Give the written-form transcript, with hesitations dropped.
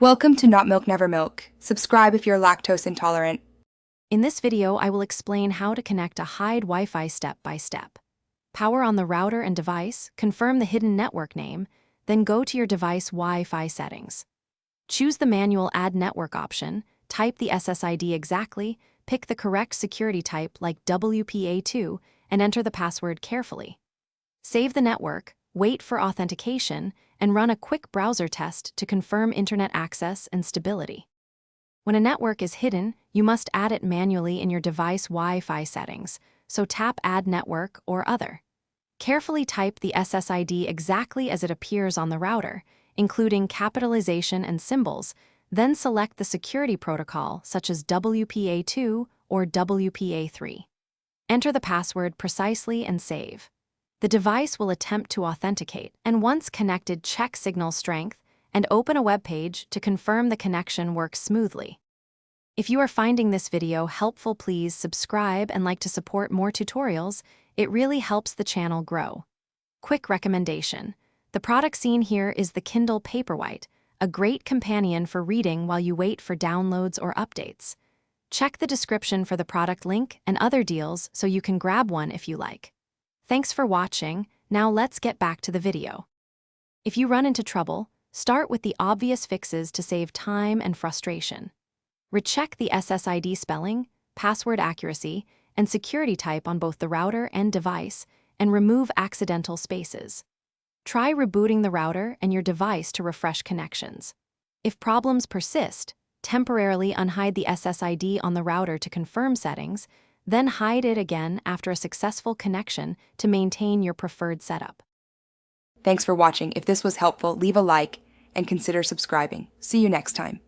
Welcome to Not Milk Never Milk. Subscribe if you're lactose intolerant. In this video, I will explain how to connect a hide Wi-Fi step by step. Power on the router and device, confirm the hidden network name, then go to your device Wi-Fi settings. Choose the manual Add Network option, type the SSID exactly, pick the correct security type like WPA2, and enter the password carefully. Save the network, wait for authentication, and run a quick browser test to confirm internet access and stability. When a network is hidden, you must add it manually in your device Wi-Fi settings, so tap Add Network or Other. Carefully type the SSID exactly as it appears on the router, including capitalization and symbols, then select the security protocol such as WPA2 or WPA3. Enter the password precisely and save. The device will attempt to authenticate, and once connected, check signal strength and open a web page to confirm the connection works smoothly. If you are finding this video helpful, please subscribe and like to support more tutorials. It really helps the channel grow. Quick recommendation. The product seen here is the Kindle Paperwhite, a great companion for reading while you wait for downloads or updates. Check the description for the product link and other deals so you can grab one if you like. Thanks for watching. Now let's get back to the video. If you run into trouble, start with the obvious fixes to save time and frustration. Recheck the SSID spelling, password accuracy, and security type on both the router and device, and remove accidental spaces. Try rebooting the router and your device to refresh connections. If problems persist, temporarily unhide the SSID on the router to confirm settings, then hide it again after a successful connection to maintain your preferred setup. Thanks for watching. If this was helpful, leave a like and consider subscribing. See you next time.